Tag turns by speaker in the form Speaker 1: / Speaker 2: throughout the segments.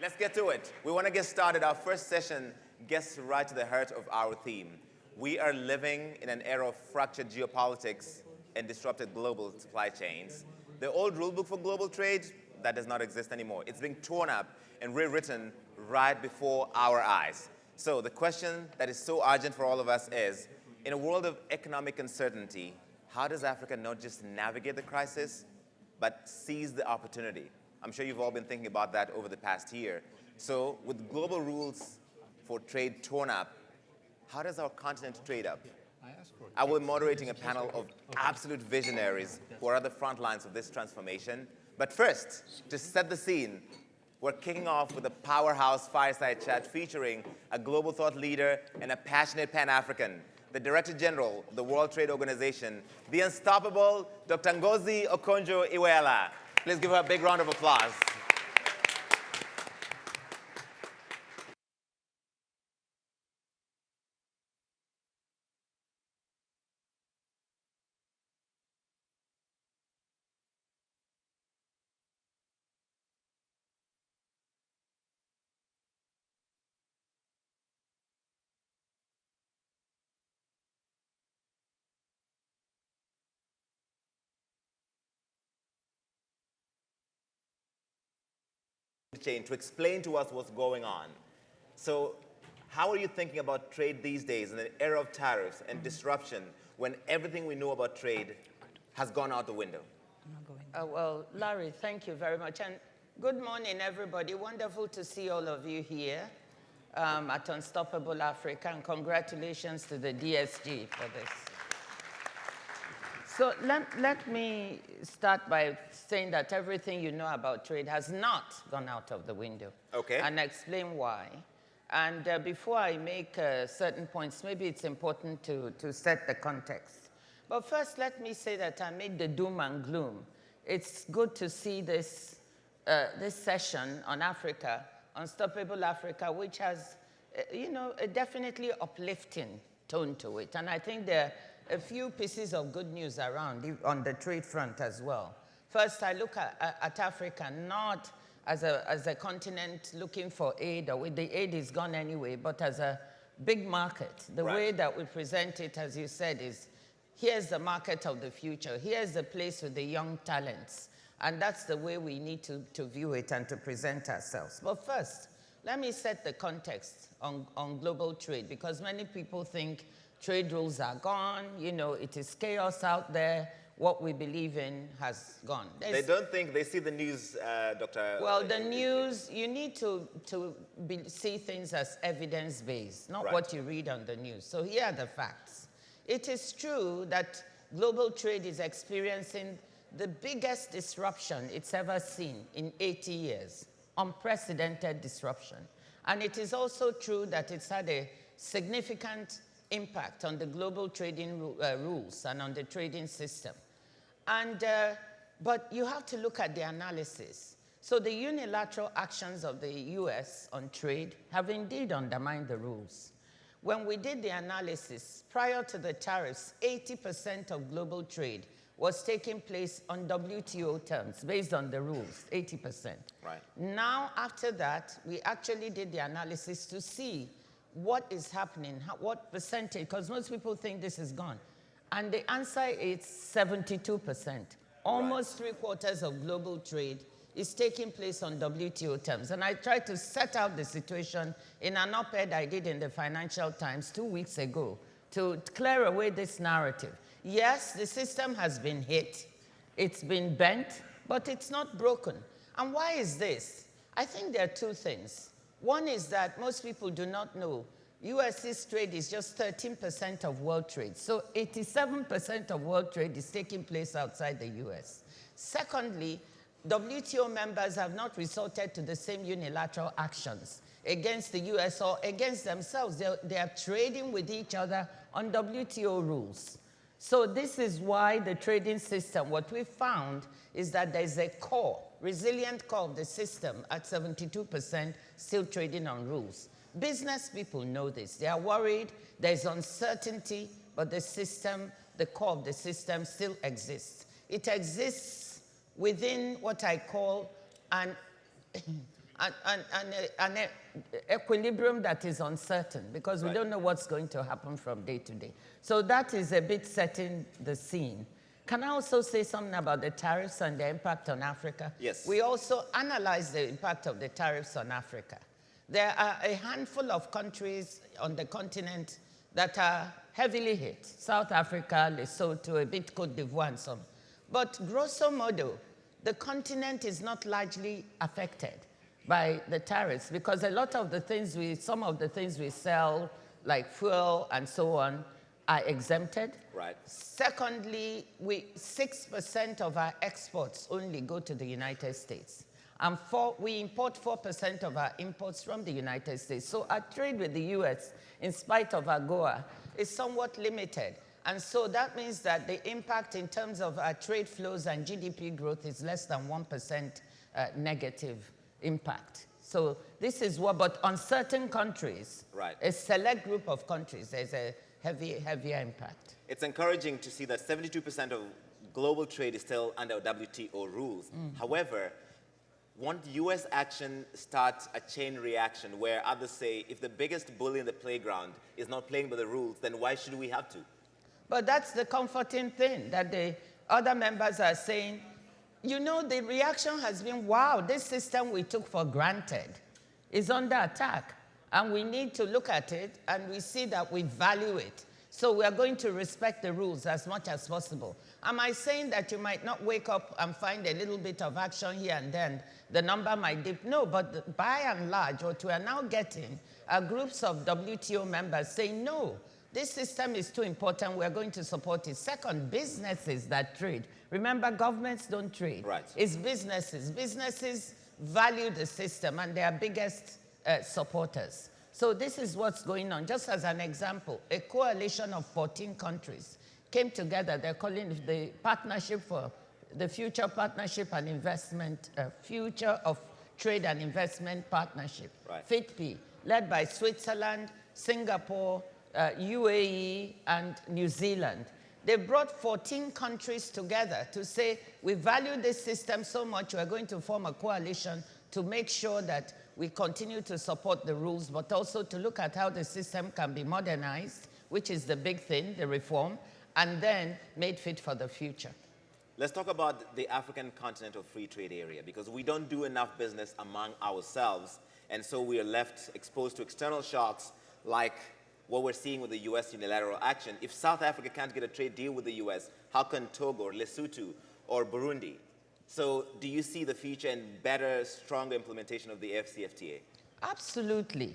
Speaker 1: Let's get to it. We want to get started. Our first session gets right to the heart of our theme. We are living in an era of fractured geopolitics and disrupted global supply chains. The old rulebook for global trade, that does not exist anymore. It's being torn up and rewritten right before our eyes. So the question that is so urgent for all of us is, in a world of economic uncertainty, how does Africa not just navigate the crisis, but seize the opportunity? I'm sure you've all been thinking about that over the past year. So with global rules for trade torn up, how does our continent trade up? I will be moderating a panel of absolute visionaries who are at the front lines of this transformation. But first, to set the scene, we're kicking off with a powerhouse fireside chat featuring a global thought leader and a passionate Pan-African, the Director General of the World Trade Organization, the unstoppable Dr. Ngozi Okonjo-Iweala. Please give her a big round of applause. Chain to explain to us what's going on. So how are you thinking about trade these days in an era of tariffs and disruption when everything we know about trade has gone out the window?
Speaker 2: Well, Larry, thank you very much. And good morning, everybody. Wonderful to see all of you here at Unstoppable Africa. And congratulations to the DSG for this. So let me start by saying that everything you know about trade has not gone out of the window.
Speaker 1: Okay.
Speaker 2: And explain why. And before I make certain points, maybe it's important to set the context. But first, let me say that I made the doom and gloom. It's good to see this, this session on Africa, Unstoppable Africa, which has, a definitely uplifting tone to it. And I think there are a few pieces of good news around on the trade front as well. First, I look at Africa not as a continent looking for aid, or the aid is gone anyway, but as a big market. The way that we present it, as you said, is here's the market of the future. Here's the place with the young talents. And that's the way we need to view it and to present ourselves. But first, let me set the context on global trade, because many people think trade rules are gone, it is chaos out there. What we believe in has gone.
Speaker 1: They don't think, they see the news, Dr.
Speaker 2: Well, the news, you need to see things as evidence-based, not what you read on the news. So here are the facts. It is true that global trade is experiencing the biggest disruption it's ever seen in 80 years, unprecedented disruption. And it is also true that it's had a significant impact on the global trading rules and on the trading system. And, but you have to look at the analysis. So the unilateral actions of the US on trade have indeed undermined the rules. When we did the analysis, prior to the tariffs, 80% of global trade was taking place on WTO terms, based on the rules, 80%.
Speaker 1: Right.
Speaker 2: Now, after that, we actually did the analysis to see what is happening, what percentage, because most people think this is gone. And the answer is 72%. Almost 3/4 of global trade is taking place on WTO terms. And I tried to set out the situation in an op-ed I did in the Financial Times 2 weeks ago to clear away this narrative. Yes, the system has been hit, it's been bent, but it's not broken. And why is this? I think there are two things. One is that most people do not know US's trade is just 13% of world trade. So 87% of world trade is taking place outside the US. Secondly, WTO members have not resorted to the same unilateral actions against the US or against themselves. They are trading with each other on WTO rules. So this is why the trading system, what we found is that there's a core, resilient core of the system at 72% still trading on rules. Business people know this. They are worried. There's uncertainty, but the system, the core of the system still exists. It exists within what I call an an equilibrium that is uncertain because we don't know what's going to happen from day to day. So that is a bit setting the scene. Can I also say something about the tariffs and the impact on Africa?
Speaker 1: Yes.
Speaker 2: We also analyze the impact of the tariffs on Africa. There are a handful of countries on the continent that are heavily hit. South Africa, Lesotho, a bit Cote d'Ivoire and some. But grosso modo, the continent is not largely affected by the tariffs because a lot of the things some of the things we sell, like fuel and so on, are exempted.
Speaker 1: Right.
Speaker 2: Secondly, 6% of our exports only go to the United States. And we import 4% of our imports from the United States. So our trade with the US, in spite of AGOA, is somewhat limited. And so that means that the impact in terms of our trade flows and GDP growth is less than 1% negative impact. So this is what, but on certain countries, a select group of countries, there's a heavier impact.
Speaker 1: It's encouraging to see that 72% of global trade is still under WTO rules. However, won't U.S. action start a chain reaction where others say, if the biggest bully in the playground is not playing by the rules, then why should we have to?
Speaker 2: But that's the comforting thing, that the other members are saying, you know, the reaction has been, wow, this system we took for granted is under attack. And we need to look at it, and we see that we value it. So we are going to respect the rules as much as possible. Am I saying that you might not wake up and find a little bit of action here and then, the number might dip? No, but by and large, what we are now getting are groups of WTO members saying, no, this system is too important, we're going to support it. Second, businesses that trade. Remember, governments don't trade.
Speaker 1: Right.
Speaker 2: It's businesses. Businesses value the system, and they are biggest supporters. So this is what's going on. Just as an example, a coalition of 14 countries came together. They're calling it the Partnership for the Future Partnership and Investment, Future of Trade and Investment Partnership, FITP, led by Switzerland, Singapore, UAE, and New Zealand. They brought 14 countries together to say, we value this system so much, we're going to form a coalition to make sure that we continue to support the rules, but also to look at how the system can be modernized, which is the big thing, the reform, and then made fit for the future.
Speaker 1: Let's talk about the African Continental Free Trade Area, because we don't do enough business among ourselves, and so we are left exposed to external shocks like what we're seeing with the U.S. unilateral action. If South Africa can't get a trade deal with the U.S., how can Togo or Lesotho or Burundi? So do you see the future in better, stronger implementation of the AfCFTA?
Speaker 2: Absolutely.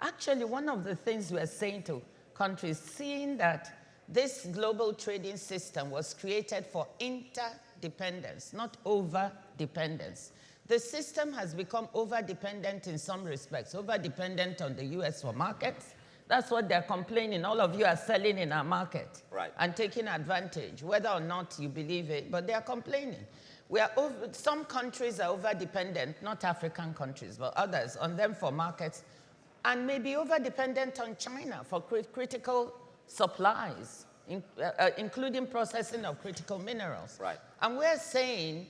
Speaker 2: Actually, one of the things we're saying to countries, seeing that this global trading system was created for interdependence, not over-dependence. The system has become over-dependent in some respects, over-dependent on the US for markets. That's what they're complaining. All of you are selling in our market and taking advantage, whether or not you believe it, but they are complaining. Some countries are over-dependent, not African countries, but others, on them for markets, and maybe over-dependent on China for critical supplies, including processing of critical minerals. And we're saying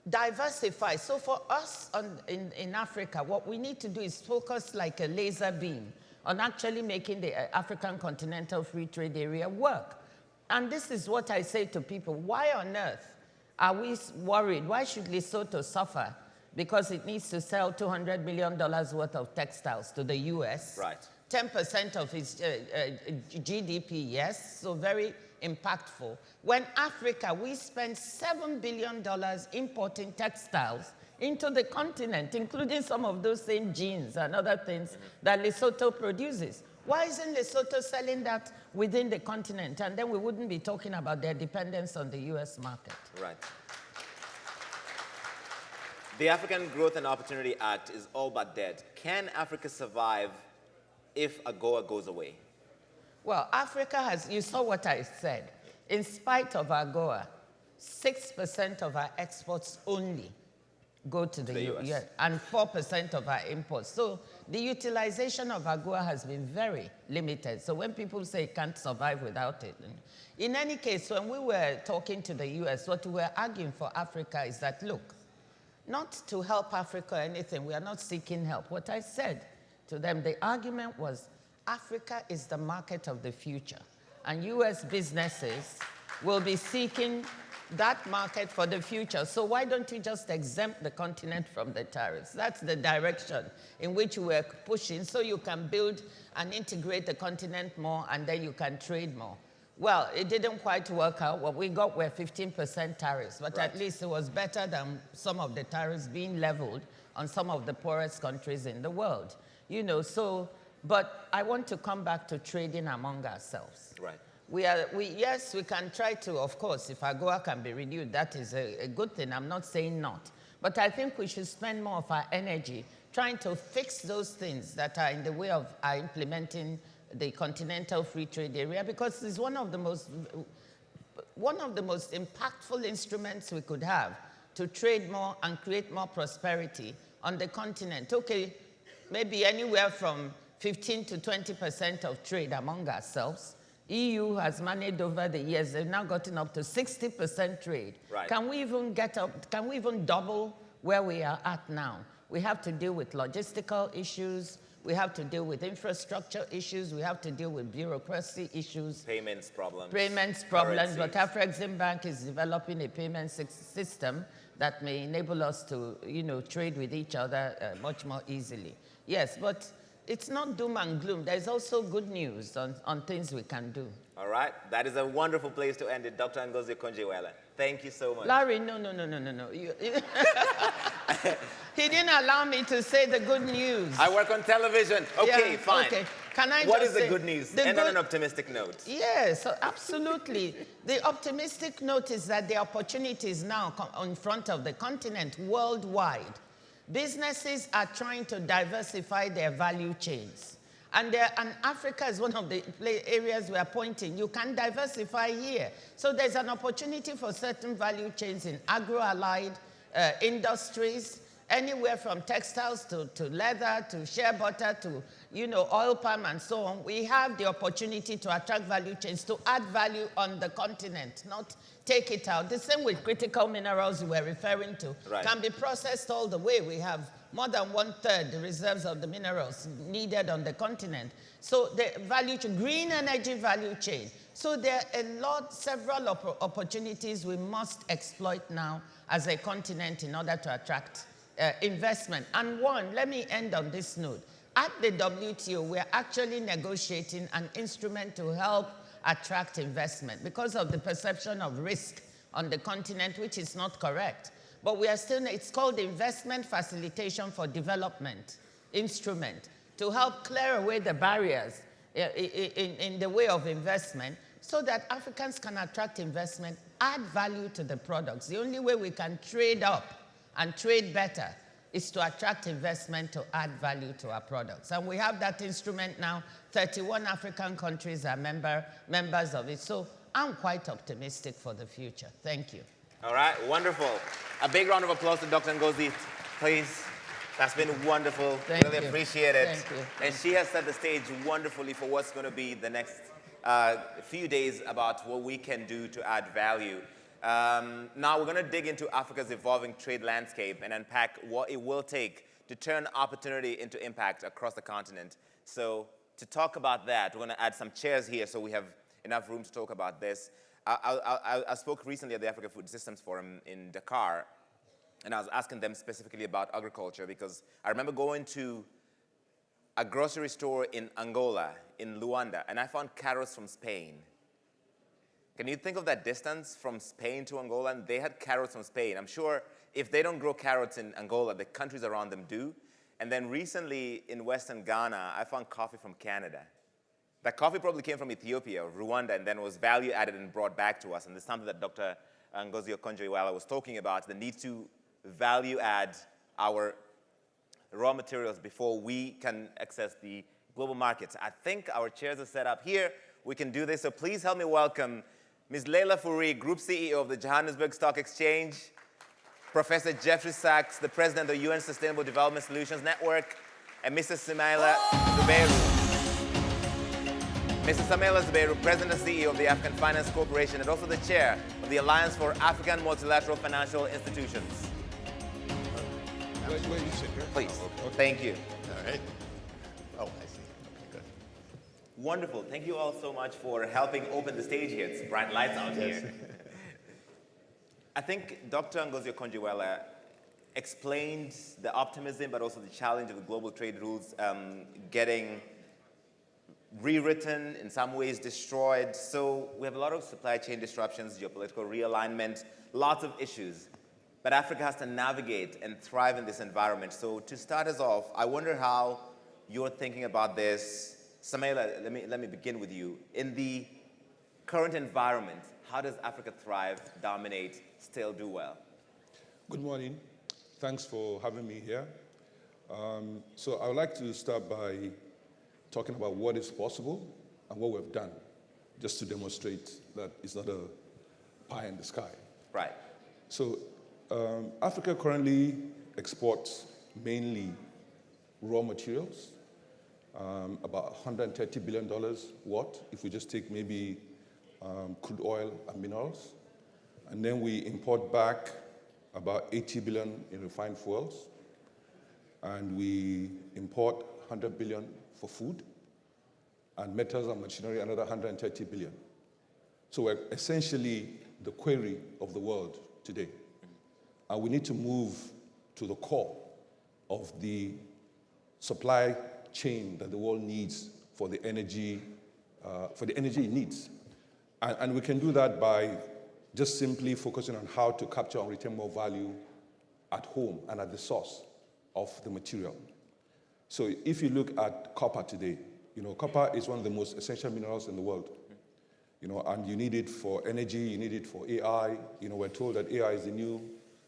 Speaker 2: diversify. So for us in Africa, what we need to do is focus like a laser beam on actually making the African Continental Free Trade Area work. And this is what I say to people, why on earth are we worried? Why should Lesotho suffer? Because it needs to sell $200 million worth of textiles to the US. 10% of its GDP, yes, so very impactful. When Africa, we spend $7 billion importing textiles into the continent, including some of those same jeans and other things that Lesotho produces. Why isn't Lesotho selling that within the continent? And then we wouldn't be talking about their dependence on the US market.
Speaker 1: The African Growth and Opportunity Act is all but dead. Can Africa survive if AGOA goes away?
Speaker 2: Well, Africa has, you saw what I said. In spite of AGOA, 6% of our exports only go to the US, and 4% of our imports. So the utilization of AGOA has been very limited. So when people say can't survive without it, in any case, when we were talking to the US, what we were arguing for Africa is that, look, not to help Africa or anything. We are not seeking help. What I said to them, the argument was, Africa is the market of the future, and U.S. businesses will be seeking that market for the future. So why don't you just exempt the continent from the tariffs? That's the direction in which we're pushing, so you can build and integrate the continent more, and then you can trade more. Well, it didn't quite work out. What we got were 15% tariffs, but at least it was better than some of the tariffs being leveled on some of the poorest countries in the world. You know, so, but I want to come back to trading among ourselves.
Speaker 1: Right.
Speaker 2: Yes, we can try to, of course, if AGOA can be renewed, that is a good thing. I'm not saying not. But I think we should spend more of our energy trying to fix those things that are in the way of our implementing the Continental Free Trade Area, because it's one of the most impactful instruments we could have to trade more and create more prosperity on the continent. Okay, maybe anywhere from 15 to 20% of trade among ourselves. EU has managed over the years, they've now gotten up to 60% trade.
Speaker 1: Right.
Speaker 2: Can we even get up, can we even double where we are at now? We have to deal with logistical issues, we have to deal with infrastructure issues, we have to deal with bureaucracy issues.
Speaker 1: Payments problems.
Speaker 2: But Afrexim Bank is developing a payment system that may enable us to, you know, trade with each other much more easily. Yes, but it's not doom and gloom. There's also good news on things we can do.
Speaker 1: All right. That is a wonderful place to end it. Dr. Ngozi Okonjo-Iweala, thank you so much.
Speaker 2: Larry, no. He didn't allow me to say the good news.
Speaker 1: I work on television. Okay,
Speaker 2: yeah,
Speaker 1: fine.
Speaker 2: Okay. Can I
Speaker 1: what
Speaker 2: just
Speaker 1: is the
Speaker 2: say,
Speaker 1: good news? End on an optimistic note.
Speaker 2: Yes, absolutely. The optimistic note is that the opportunities now in front of the continent worldwide. Businesses are trying to diversify their value chains. And Africa is one of the areas we are pointing. You can diversify here. So there's an opportunity for certain value chains in agro-allied industries, anywhere from textiles to leather, to shea butter, to, you know, oil palm and so on. We have the opportunity to attract value chains, to add value on the continent, not take it out. The same with critical minerals you were referring to.
Speaker 1: Right.
Speaker 2: Can be processed all the way. We have more than 1/3 the reserves of the minerals needed on the continent. So the value chain, green energy value chain. So there are several opportunities we must exploit now as a continent in order to attract investment. And let me end on this note. At the WTO, we're actually negotiating an instrument to help attract investment because of the perception of risk on the continent, which is not correct. But we are still, it's called the Investment Facilitation for Development Instrument, to help clear away the barriers in the way of investment so that Africans can attract investment, add value to the products. The only way we can trade up and trade better is to attract investment to add value to our products. And we have that instrument now. 31 African countries are members of it. So I'm quite optimistic for the future. Thank you.
Speaker 1: All right, wonderful. A big round of applause to Dr. Ngozi, please. That's been wonderful.
Speaker 2: Thank
Speaker 1: really
Speaker 2: you.
Speaker 1: appreciate it.
Speaker 2: Thank you.
Speaker 1: And she has set the stage wonderfully for what's going to be the next few days about what we can do to add value. Now we're going to dig into Africa's evolving trade landscape and unpack what it will take to turn opportunity into impact across the continent. So to talk about that, we're going to add some chairs here so we have enough room to talk about this. I spoke recently at the Africa Food Systems Forum in Dakar, and I was asking them specifically about agriculture because I remember going to a grocery store in Angola, in Luanda, and I found carrots from Spain. Can you think of that distance from Spain to Angola? And they had carrots from Spain. I'm sure if they don't grow carrots in Angola, the countries around them do. And then recently in Western Ghana, I found coffee from Canada. That coffee probably came from Ethiopia or Rwanda and then was value added and brought back to us. And this is something that Dr. Ngozi Okonjo-Iweala was talking about, the need to value add our raw materials before we can access the global markets. I think our chairs are set up here. We can do this. So please help me welcome Ms. Leila Fourie, Group CEO of the Johannesburg Stock Exchange, Professor Jeffrey Sachs, the President of the UN Sustainable Development Solutions Network, and Mr. Samaila Zubeiru. Mr. Samaila Zubeiru, President and CEO of the African Finance Corporation, and also the Chair of the Alliance for African Multilateral Financial Institutions.
Speaker 3: Where you sit here?
Speaker 1: Please.
Speaker 3: Oh, okay.
Speaker 1: Thank you.
Speaker 3: All right. Oh, I see. Okay, good.
Speaker 1: Wonderful. Thank you all so much for helping open the stage here. It's bright lights out here. I think Dr. Ngozi Okonjo-Iweala explained the optimism, but also the challenge of the global trade rules getting rewritten, in some ways destroyed. So we have a lot of supply chain disruptions, geopolitical realignment, lots of issues. But Africa has to navigate and thrive in this environment. So to start us off, I wonder how you're thinking about this. Samaila, let me begin with you. In the current environment, how does Africa thrive, dominate, still do well?
Speaker 3: Good morning. Thanks for having me here. So I would like to start by talking about what is possible and what we've done, just to demonstrate that it's not a pie in the sky.
Speaker 1: Right.
Speaker 3: So Africa currently exports mainly raw materials, about $130 billion worth, if we just take maybe crude oil and minerals. And then we import back about 80 billion in refined fuels. And we import 100 billion for food, and metals and machinery, another 130 billion. So we're essentially the quarry of the world today. And we need to move to the core of the supply chain that the world needs for the energy it needs. And we can do that by just simply focusing on how to capture and retain more value at home and at the source of the material. So if you look at copper today, copper is one of the most essential minerals in the world. And you need it for energy, you need it for AI. We're told that AI is the new,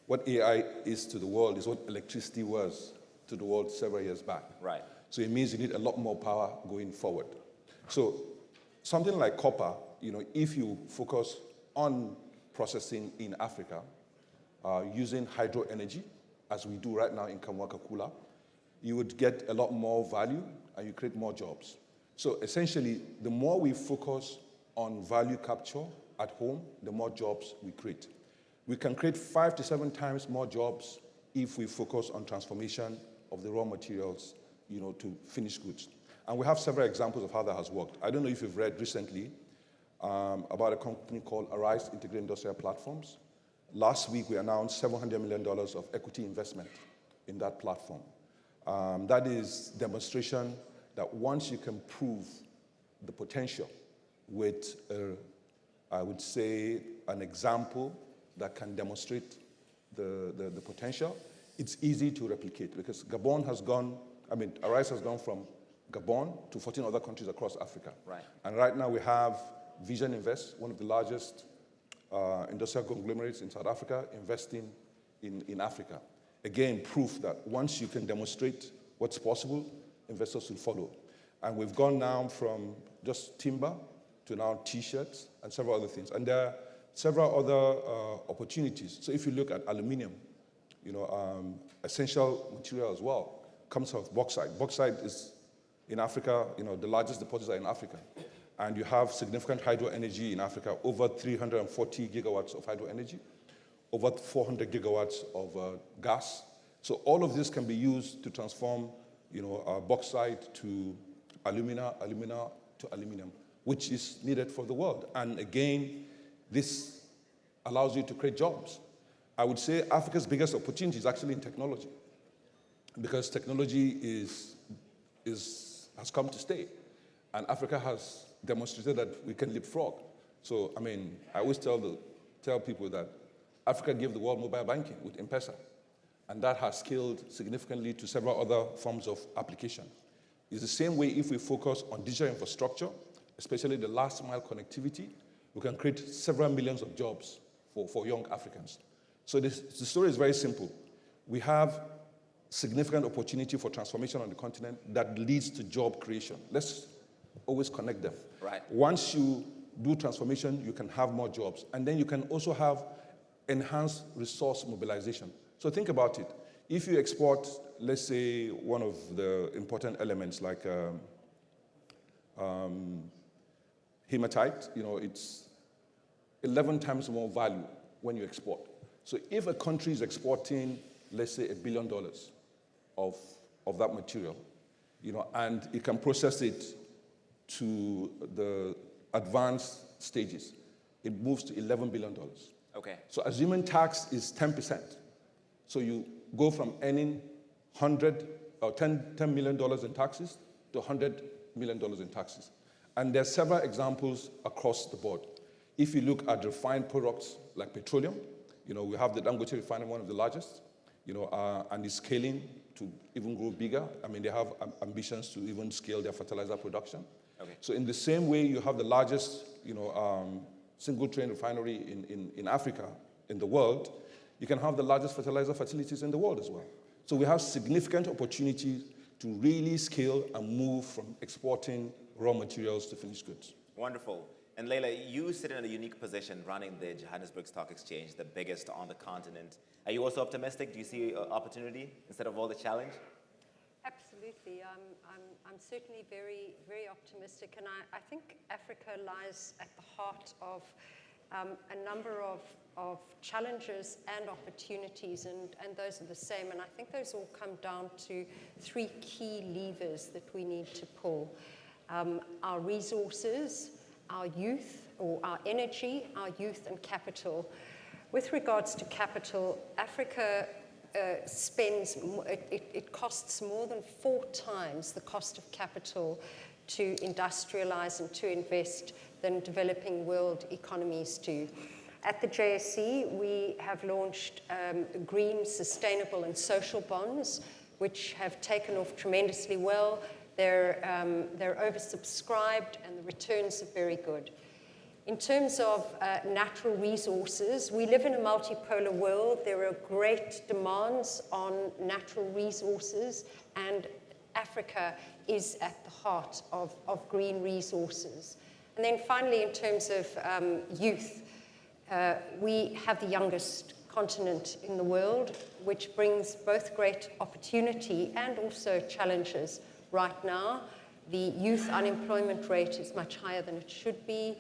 Speaker 3: what AI is to the world is what electricity was to the world several years back.
Speaker 1: Right.
Speaker 3: So it means you need a lot more power going forward. So something like copper, if you focus on processing in Africa, using hydro energy, as we do right now in Kamwaka-Kula, you would get a lot more value and you create more jobs. So essentially, the more we focus on value capture at home, the more jobs we create. We can create 5 to 7 times more jobs if we focus on transformation of the raw materials, to finished goods. And we have several examples of how that has worked. I don't know if you've read recently about a company called Arise Integrated Industrial Platforms. Last week, we announced $700 million of equity investment in that platform. That is demonstration that once you can prove the potential with, I would say, an example that can demonstrate the potential, it's easy to replicate because Arise has gone from Gabon to 14 other countries across Africa.
Speaker 1: Right.
Speaker 3: And right now we have Vision Invest, one of the largest industrial conglomerates in South Africa, investing in Africa. Again, proof that once you can demonstrate what's possible, investors will follow. And we've gone now from just timber to now T-shirts and several other things. And there are several other opportunities. So if you look at aluminum, essential material as well, comes out of bauxite. Bauxite is in Africa, the largest deposits are in Africa. And you have significant hydro energy in Africa, over 340 gigawatts of hydro energy, over 400 gigawatts of gas. So all of this can be used to transform, bauxite to alumina to aluminum, which is needed for the world. And again, this allows you to create jobs. I would say Africa's biggest opportunity is actually in technology, because technology has come to stay, and Africa has demonstrated that we can leapfrog. So, I always tell people that Africa gave the world mobile banking with M-Pesa, and that has scaled significantly to several other forms of application. It's the same way if we focus on digital infrastructure, especially the last mile connectivity, we can create several millions of jobs for young Africans. So the story is very simple. We have significant opportunity for transformation on the continent that leads to job creation. Let's always connect them.
Speaker 1: Right.
Speaker 3: Once you do transformation, you can have more jobs. And then you can also have enhanced resource mobilization. So think about it. If you export, let's say, one of the important elements like hematite, it's 11 times more value when you export. So if a country is exporting, let's say, $1 billion of that material, and it can process it to the advanced stages. It moves to $11 billion.
Speaker 1: Okay.
Speaker 3: So assuming tax is 10%, so you go from earning $10 million in taxes to $100 million in taxes. And there are several examples across the board. If you look at refined products like petroleum, we have the Dangote refinery, one of the largest, and it's scaling to even grow bigger. I mean, they have ambitions to even scale their fertilizer production.
Speaker 1: Okay.
Speaker 3: So in the same way, you have the largest, single-train refinery in Africa, in the world, you can have the largest fertilizer facilities in the world as well. So we have significant opportunities to really scale and move from exporting raw materials to finished goods.
Speaker 1: Wonderful. And Leila, you sit in a unique position running the Johannesburg Stock Exchange, the biggest on the continent. Are you also optimistic? Do you see opportunity instead of all the challenge?
Speaker 4: Absolutely. I'm certainly very, very optimistic. And I think Africa lies at the heart of a number of challenges and opportunities, and those are the same. And I think those all come down to three key levers that we need to pull. Our resources, our youth, or our energy, our youth, and capital. With regards to capital, Africa it costs more than 4 times the cost of capital to industrialize and to invest than developing world economies do. At the JSE, we have launched green, sustainable, and social bonds, which have taken off tremendously well. They're oversubscribed, and the returns are very good. In terms of natural resources, we live in a multipolar world. There are great demands on natural resources, and Africa is at the heart of green resources. And then finally, in terms of youth, we have the youngest continent in the world, which brings both great opportunity and also challenges. Right now, the youth unemployment rate is much higher than it should be,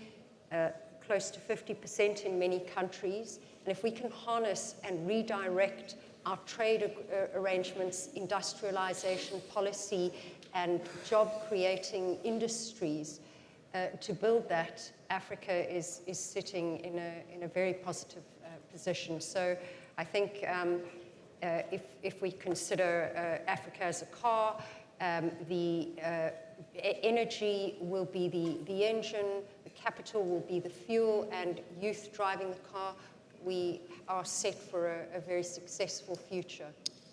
Speaker 4: close to 50% in many countries. And if we can harness and redirect our trade arrangements, industrialization policy, and job-creating industries to build that, Africa is sitting in a very positive position. So I think if we consider Africa as a car, the energy will be the engine, the capital will be the fuel, and youth driving the car, we are set for a very successful future.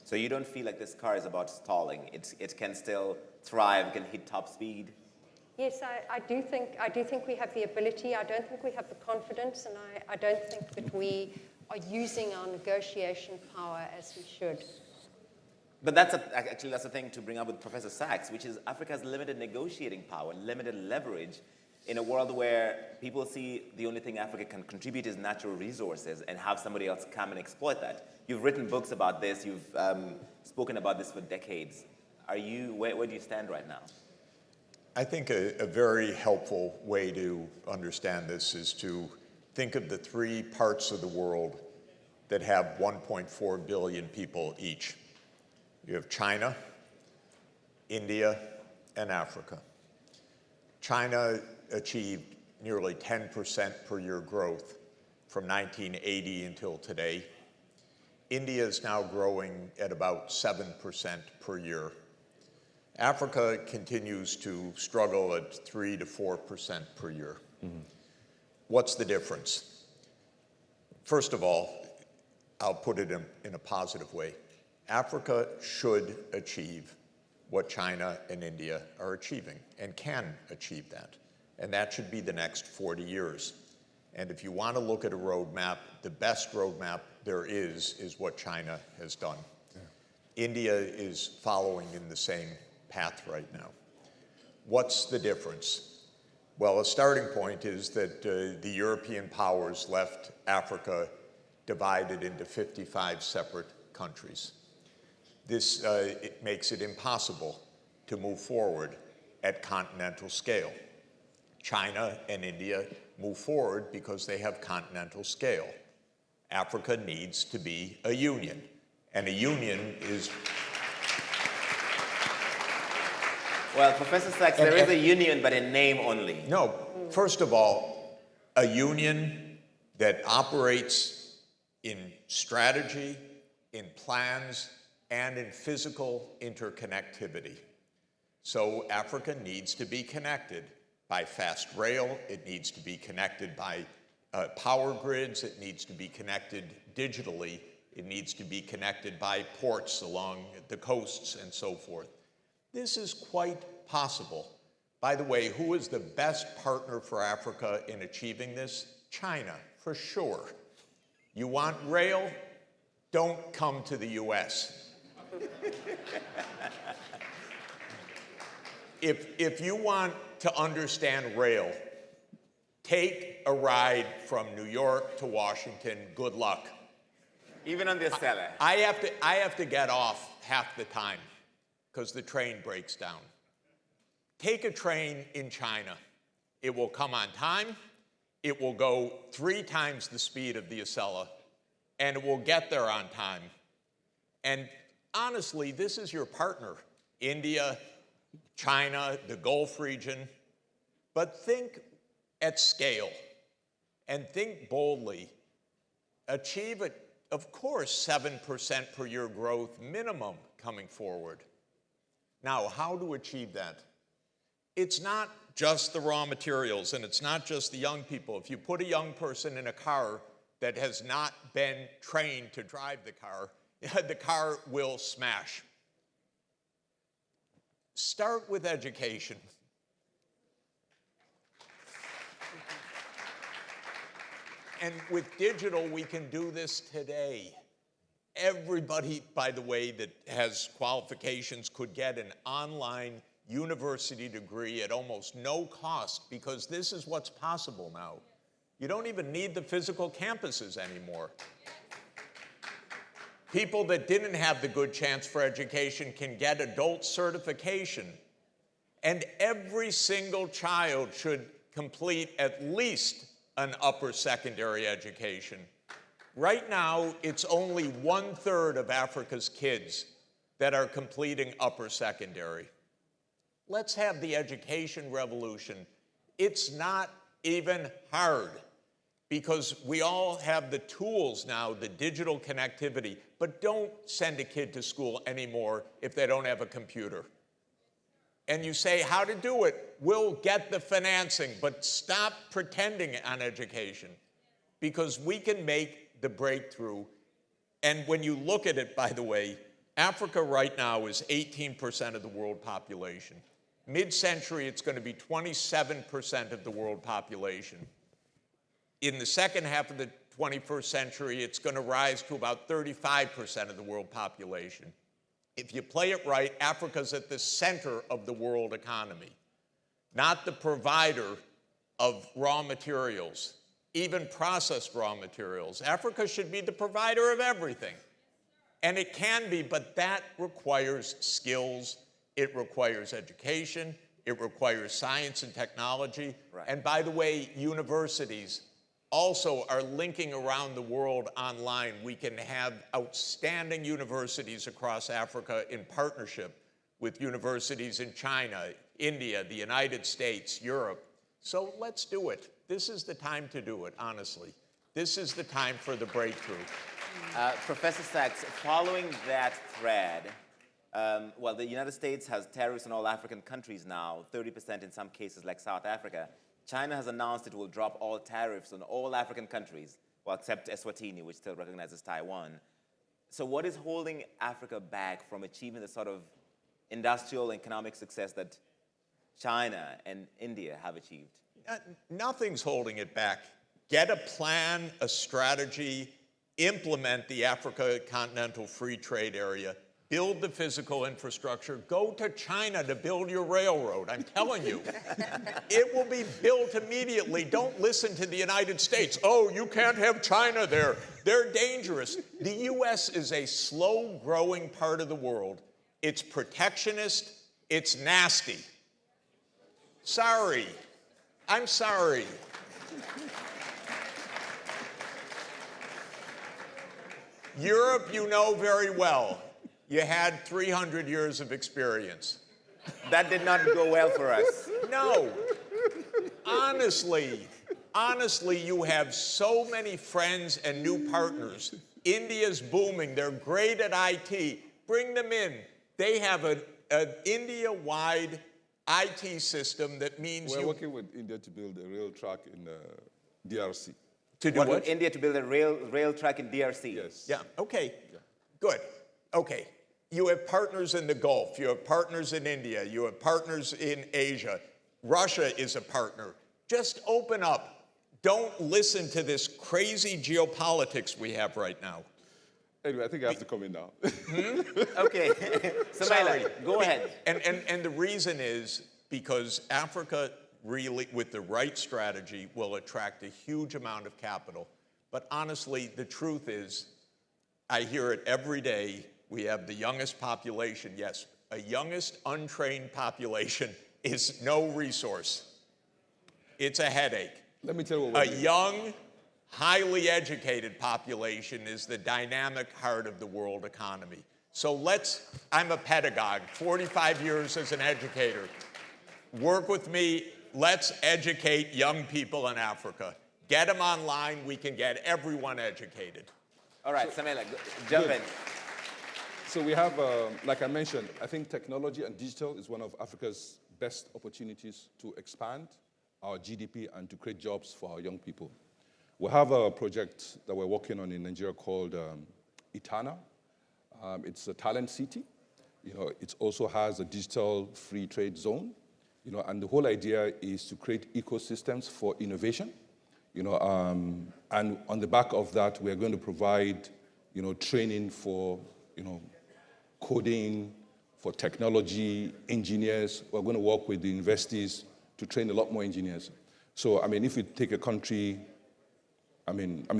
Speaker 1: So you don't feel like this car is about stalling? It can still thrive, can hit top speed?
Speaker 4: Yes, I do think we have the ability. I don't think we have the confidence, and I don't think that we are using our negotiation power as we should.
Speaker 1: But that's the thing to bring up with Professor Sachs, which is Africa has limited negotiating power, limited leverage in a world where people see the only thing Africa can contribute is natural resources and have somebody else come and exploit that. You've written books about this. You've spoken about this for decades. Where do you stand right now?
Speaker 5: I think a very helpful way to understand this is to think of the 3 parts of the world that have 1.4 billion people each. You have China, India, and Africa. China achieved nearly 10% per year growth from 1980 until today. India is now growing at about 7% per year. Africa continues to struggle at 3 to 4% per year. Mm-hmm. What's the difference? First of all, I'll put it in a positive way. Africa should achieve what China and India are achieving and can achieve that. And that should be the next 40 years. And if you want to look at a roadmap, the best roadmap there is what China has done. Yeah. India is following in the same path right now. What's the difference? Well, a starting point is that the European powers left Africa divided into 55 separate countries. This it makes it impossible to move forward at continental scale. China and India move forward because they have continental scale. Africa needs to be a union, And a union is...
Speaker 1: Well, Professor Sachs, there is a union, but in name only.
Speaker 5: No, first of all, a union that operates in strategy, in plans, and in physical interconnectivity. So Africa needs to be connected by fast rail, it needs to be connected by power grids, it needs to be connected digitally, it needs to be connected by ports along the coasts and so forth. This is quite possible. By the way, who is the best partner for Africa in achieving this? China, for sure. You want rail? Don't come to the US. If you want to understand rail, take a ride from New York to Washington. Good luck.
Speaker 1: Even on the Acela.
Speaker 5: I have to get off half the time because the train breaks down. Take a train in China. It will come on time. It will go 3 times the speed of the Acela, and it will get there on time. And honestly, this is your partner, India, China, the Gulf region. But think at scale and think boldly. Achieve it, of course, 7% per year growth minimum coming forward. Now, how to achieve that? It's not just the raw materials, and it's not just the young people. If you put a young person in a car that has not been trained to drive the car will smash. Start with education. And with digital, we can do this today. Everybody, by the way, that has qualifications could get an online university degree at almost no cost, because this is what's possible now. You don't even need the physical campuses anymore. People that didn't have the good chance for education can get adult certification. And every single child should complete at least an upper secondary education. Right now, it's only 1/3 of Africa's kids that are completing upper secondary. Let's have the education revolution. It's not even hard, because we all have the tools now, the digital connectivity, but don't send a kid to school anymore if they don't have a computer. And you say how to do it. We'll get the financing, but stop pretending on education, because we can make the breakthrough. And when you look at it, by the way, Africa right now is 18% of the world population. Mid-century, it's going to be 27% of the world population. In the second half of the 21st century, it's going to rise to about 35% of the world population. If you play it right, Africa's at the center of the world economy, not the provider of raw materials, even processed raw materials. Africa should be the provider of everything. And it can be, but that requires skills. It requires education. It requires science and technology.
Speaker 1: Right.
Speaker 5: And by the way, universities also are linking around the world online. We can have outstanding universities across Africa in partnership with universities in China, India, the United States, Europe. So let's do it. This is the time to do it, honestly. This is the time for the breakthrough.
Speaker 1: Professor Sachs, following that thread, well, the United States has tariffs on all African countries now, 30% in some cases like South Africa. China has announced it will drop all tariffs on all African countries, well, except Eswatini, which still recognizes Taiwan. So what is holding Africa back from achieving the sort of industrial and economic success that China and India have achieved?
Speaker 5: Nothing's holding it back. Get a plan, a strategy, implement the Africa Continental Free Trade Area, build the physical infrastructure, go to China to build your railroad. I'm telling you, it will be built immediately. Don't listen to the United States. Oh, you can't have China there. They're dangerous. The US is a slow-growing part of the world. It's protectionist. It's nasty. Sorry. I'm sorry. Europe, you know very well. You had 300 years of experience.
Speaker 1: That did not go well for us.
Speaker 5: No. Honestly, you have so many friends and new partners. India's booming. They're great at IT. Bring them in. They have an India-wide IT system that means
Speaker 3: We're working with India to build a rail track in DRC.
Speaker 5: to do what?
Speaker 1: India to build a rail track in DRC.
Speaker 3: Yes.
Speaker 5: Yeah, okay, good. Okay, you have partners in the Gulf, you have partners in India, you have partners in Asia. Russia is a partner. Just open up. Don't listen to this crazy geopolitics we have right now.
Speaker 3: Anyway, I think I have to come in now.
Speaker 1: Okay,
Speaker 5: Sorry.
Speaker 1: Samaila, go ahead.
Speaker 5: And the reason is because Africa really, with the right strategy, will attract a huge amount of capital. But honestly, the truth is, I hear it every day, we have the youngest population. Yes, a youngest untrained population is no resource. It's a headache.
Speaker 3: Let me tell you what we're
Speaker 5: A
Speaker 3: doing.
Speaker 5: young, highly educated population is the dynamic heart of the world economy. So I'm a pedagogue, 45 years as an educator. Work with me, let's educate young people in Africa. Get them online, we can get everyone educated.
Speaker 1: All right, Samaila, jump in.
Speaker 3: So we have, like I mentioned, I think technology and digital is one of Africa's best opportunities to expand our GDP and to create jobs for our young people. We have a project that we're working on in Nigeria called Itana. It's a talent city. It also has a digital free trade zone. And the whole idea is to create ecosystems for innovation. And on the back of that, we're going to provide, training for, coding, for technology, engineers. We're going to work with the universities to train a lot more engineers. So, if you take a country,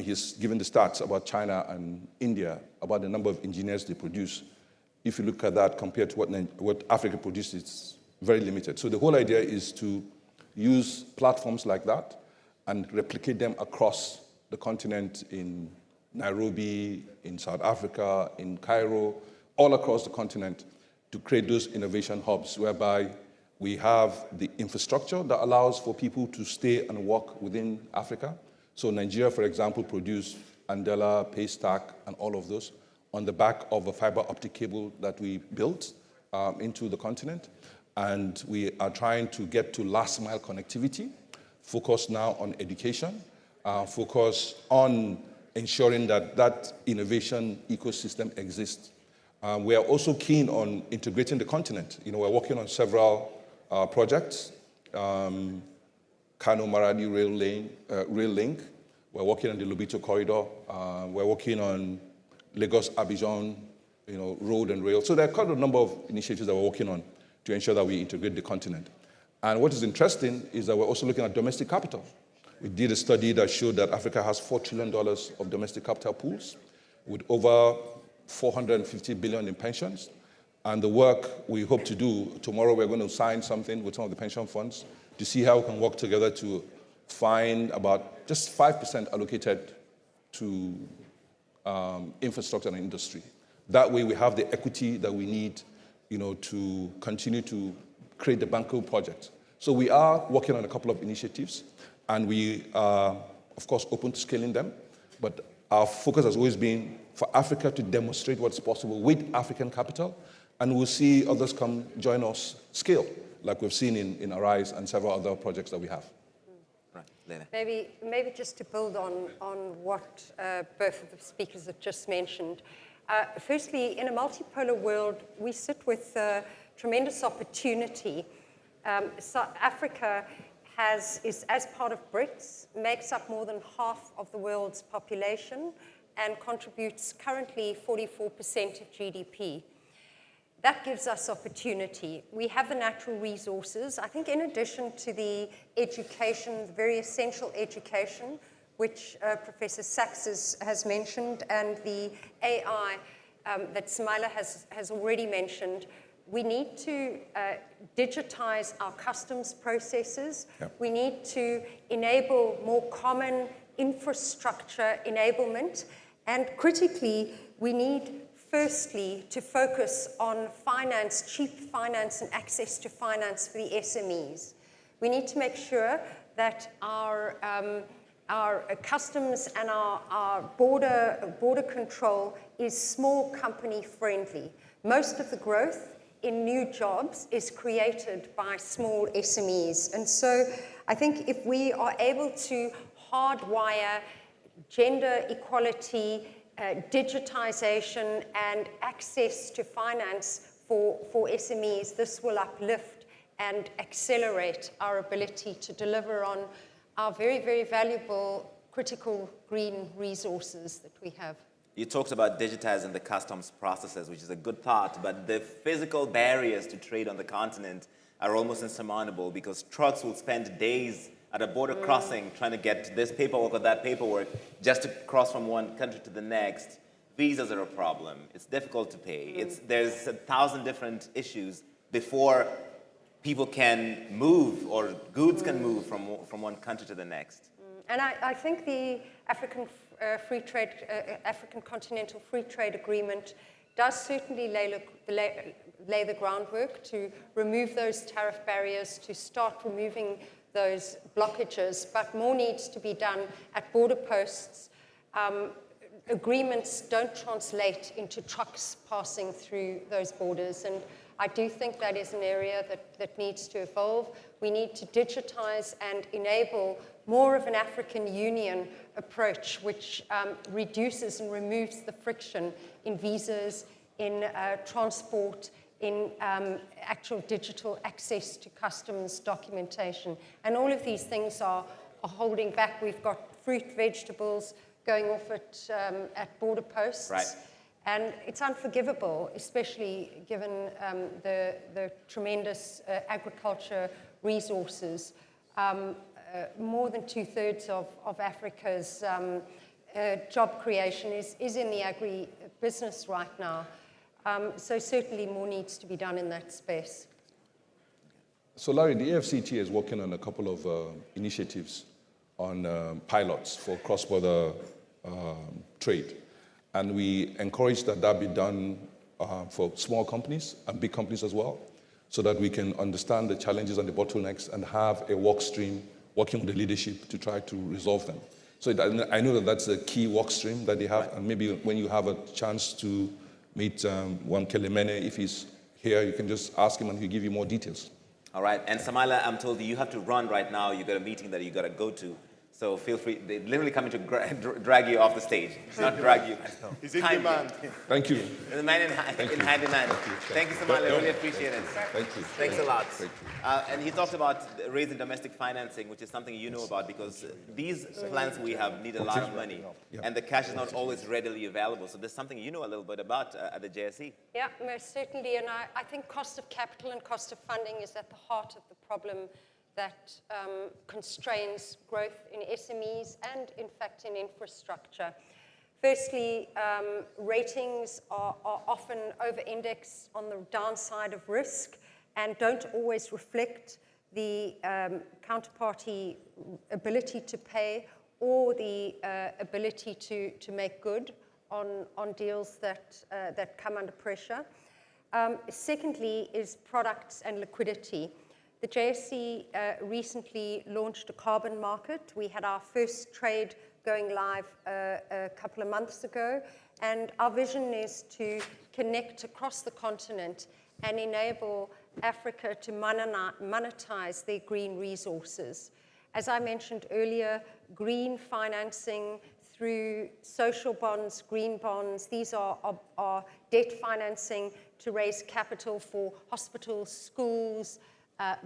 Speaker 3: he's given the stats about China and India, about the number of engineers they produce. If you look at that compared to what Africa produces, it's very limited. So the whole idea is to use platforms like that and replicate them across the continent in Nairobi, in South Africa, in Cairo, all across the continent to create those innovation hubs whereby we have the infrastructure that allows for people to stay and work within Africa. So Nigeria, for example, produced Andela, Paystack, and all of those on the back of a fiber optic cable that we built into the continent. And we are trying to get to last mile connectivity, focus now on education, focus on ensuring that that innovation ecosystem exists. We are also keen on integrating the continent. We're working on several projects. Kano Maradi rail link. We're working on the Lobito corridor. We're working on Lagos Abidjan, road and rail. So there are quite a number of initiatives that we're working on to ensure that we integrate the continent. And what is interesting is that we're also looking at domestic capital. We did a study that showed that Africa has $4 trillion of domestic capital pools with over $450 billion in pensions. And the work we hope to do, tomorrow we're going to sign something with some of the pension funds to see how we can work together to find about just 5% allocated to infrastructure and industry. That way we have the equity that we need, to continue to create the Banco project. So we are working on a couple of initiatives, and we are, of course, open to scaling them. But our focus has always been for Africa to demonstrate what's possible with African capital, and we'll see others come join us scale, like we've seen in Arise and several other projects that we have.
Speaker 1: Right, Lena.
Speaker 4: Maybe just to build on what both of the speakers have just mentioned. Firstly, in a multipolar world, we sit with tremendous opportunity. South Africa is, as part of BRICS, makes up more than half of the world's population and contributes currently 44% of GDP. That gives us opportunity. We have the natural resources. I think in addition to the education, the very essential education, which Professor Sachs has mentioned, and the AI that Samaila has already mentioned, we need to digitize our customs processes. Yep. We need to enable more common infrastructure enablement. And critically, we need, firstly, to focus on finance, cheap finance and access to finance for the SMEs. We need to make sure that our customs and our border control is small company friendly. Most of the growth in new jobs is created by small SMEs. And so I think if we are able to hardwire gender equality, digitization, and access to finance for SMEs, this will uplift and accelerate our ability to deliver on our very, very valuable critical green resources that we have.
Speaker 1: You talked about digitizing the customs processes, which is a good thought, but the physical barriers to trade on the continent are almost insurmountable because trucks will spend days at a border crossing trying to get this paperwork or that paperwork just to cross from one country to the next. Visas are a problem. It's difficult to pay. There's 1,000 different issues before people can move or goods can move from one country to the next.
Speaker 4: And I think the African Continental Free Trade Agreement does certainly lay the groundwork to remove those tariff barriers, to start removing those blockages, but more needs to be done at border posts. Agreements don't translate into trucks passing through those borders, and I do think that is an area that needs to evolve. We need to digitize and enable more of an African Union approach, which reduces and removes the friction in visas, in transport, in actual digital access to customs documentation. And all of these things are holding back. We've got fruit, vegetables going off at border posts.
Speaker 1: Right.
Speaker 4: And it's unforgivable, especially given the tremendous agriculture resources. More than 2/3 of Africa's job creation is in the agri-business right now. So certainly more needs to be done in that space.
Speaker 3: So Larry, the AFCT is working on a couple of initiatives on pilots for cross-border trade. And we encourage that be done for small companies and big companies as well, so that we can understand the challenges and the bottlenecks and have a work stream working with the leadership to try to resolve them. So I know that that's a key work stream that they have, and maybe when you have a chance to meet Juan Kelemene, if he's here, you can just ask him and he'll give you more details.
Speaker 1: All right, and Samaila, I'm told you have to run right now. You've got a meeting that you got to go to. So feel free. They're literally coming to drag you off the stage, not drag you.
Speaker 6: Is it demand?
Speaker 3: Thank you.
Speaker 1: The man in hand in hand. Thank you, Samaila. Really appreciate it.
Speaker 3: Thank you.
Speaker 1: Thanks a lot.
Speaker 3: Thank you.
Speaker 1: And he talked about raising domestic financing, which is something you know about because these plans we have need a lot of money, and the cash is not always readily available. So there's something you know a little bit about at the JSE.
Speaker 4: Yeah, most certainly. And I think cost of capital and cost of funding is at the heart of the problem that constrains growth in SMEs and, in fact, in infrastructure. Firstly, ratings are often over-indexed on the downside of risk and don't always reflect the counterparty ability to pay or the ability to make good on deals that come under pressure. Secondly is products and liquidity. The JSE recently launched a carbon market. We had our first trade going live a couple of months ago, and our vision is to connect across the continent and enable Africa to monetize their green resources. As I mentioned earlier, green financing through social bonds, green bonds, these are debt financing to raise capital for hospitals, schools,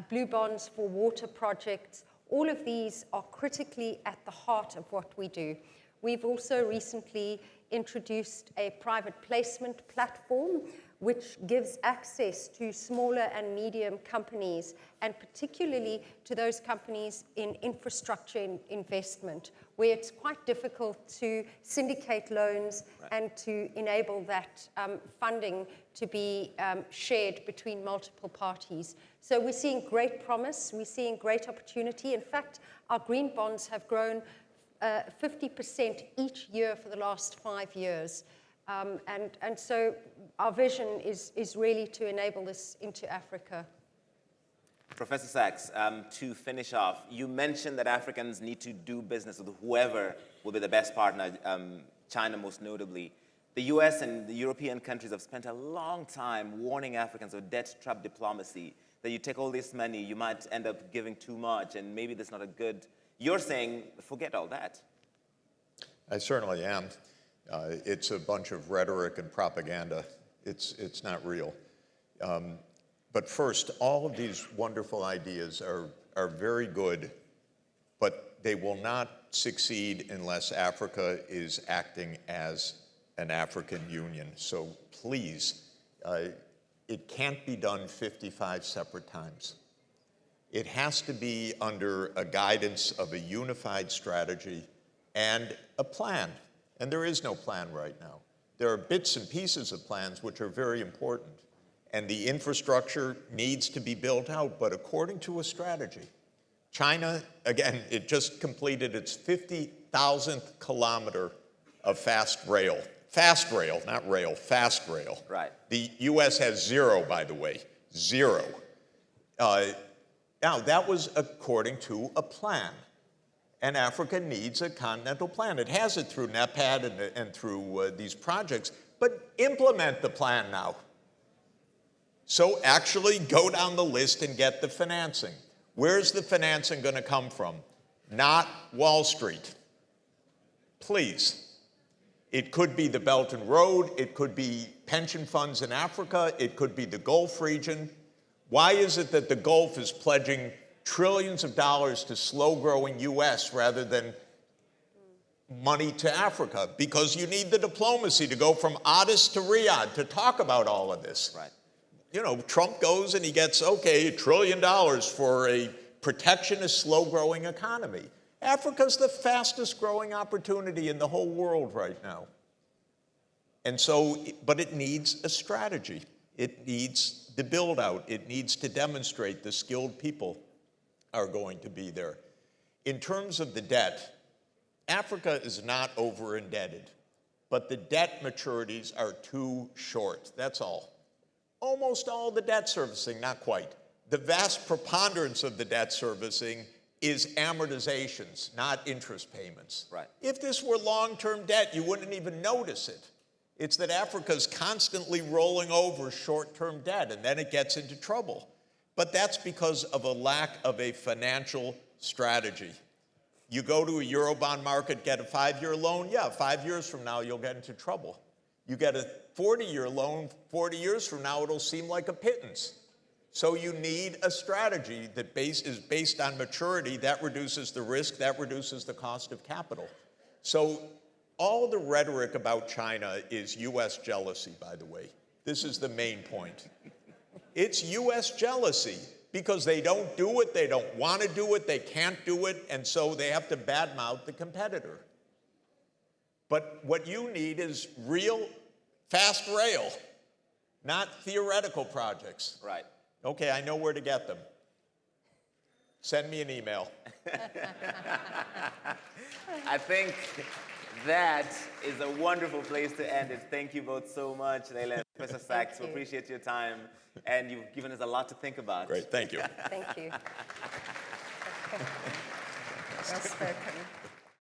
Speaker 4: blue bonds for water projects. All of these are critically at the heart of what we do. We've also recently introduced a private placement platform which gives access to smaller and medium companies, and particularly to those companies in infrastructure investment, where it's quite difficult to syndicate loans and to enable that funding to be shared between multiple parties. So we're seeing great promise, we're seeing great opportunity. In fact, our green bonds have grown 50% each year for the last 5 years. And so our vision is really to enable this into Africa.
Speaker 1: Professor Sachs, to finish off, you mentioned that Africans need to do business with whoever will be the best partner, China most notably. The US and the European countries have spent a long time warning Africans of debt trap diplomacy, that you take all this money, you might end up giving too much, and maybe that's not a good... You're saying, forget all that.
Speaker 5: I certainly am. It's a bunch of rhetoric and propaganda. It's not real. But first, all of these wonderful ideas are very good, but they will not succeed unless Africa is acting as an African Union. So please, it can't be done 55 separate times. It has to be under a guidance of a unified strategy and a plan. And there is no plan right now. There are bits and pieces of plans which are very important. And the infrastructure needs to be built out, but according to a strategy. China, again, it just completed its 50,000th kilometer of fast rail. Fast rail, not rail, fast rail.
Speaker 1: Right.
Speaker 5: The US has 0, by the way, 0. Now, that was according to a plan. And Africa needs a continental plan. It has it through NEPAD and through these projects, but implement the plan now. So actually go down the list and get the financing. Where's the financing going to come from? Not Wall Street. Please. It could be the Belt and Road. It could be pension funds in Africa. It could be the Gulf region. Why is it that the Gulf is pledging trillions of dollars to slow-growing US rather than money to Africa? Because you need the diplomacy to go from Addis to Riyadh to talk about all of this.
Speaker 1: Right.
Speaker 5: You know, Trump goes and he gets, okay, $1 trillion for a protectionist, slow-growing economy. Africa's the fastest growing opportunity in the whole world right now. And so, but it needs a strategy. It needs the build-out. It needs to demonstrate the skilled people are going to be there. In terms of the debt, Africa is not over-indebted, but the debt maturities are too short. That's all. Almost all the debt servicing, not quite. The vast preponderance of the debt servicing is amortizations, not interest payments.
Speaker 1: Right.
Speaker 5: If this were long-term debt, you wouldn't even notice it. It's that Africa's constantly rolling over short-term debt, and then it gets into trouble. But that's because of a lack of a financial strategy. You go to a Eurobond market, get a 5-year loan, yeah, 5 years from now you'll get into trouble. You get a 40-year loan, 40 years from now it'll seem like a pittance. So you need a strategy that is based on maturity. That reduces the risk, that reduces the cost of capital. So all the rhetoric about China is US jealousy, by the way. This is the main point. It's US jealousy because they don't do it, they don't want to do it, they can't do it, and so they have to badmouth the competitor. But what you need is real fast rail, not theoretical projects.
Speaker 1: Right.
Speaker 5: Okay, I know where to get them. Send me an email.
Speaker 1: I think that is a wonderful place to end it. Thank you both so much, Leila and Professor Sachs. We appreciate your time, and you've given us a lot to think about.
Speaker 5: Great, thank you.
Speaker 4: Thank you. Well spoken.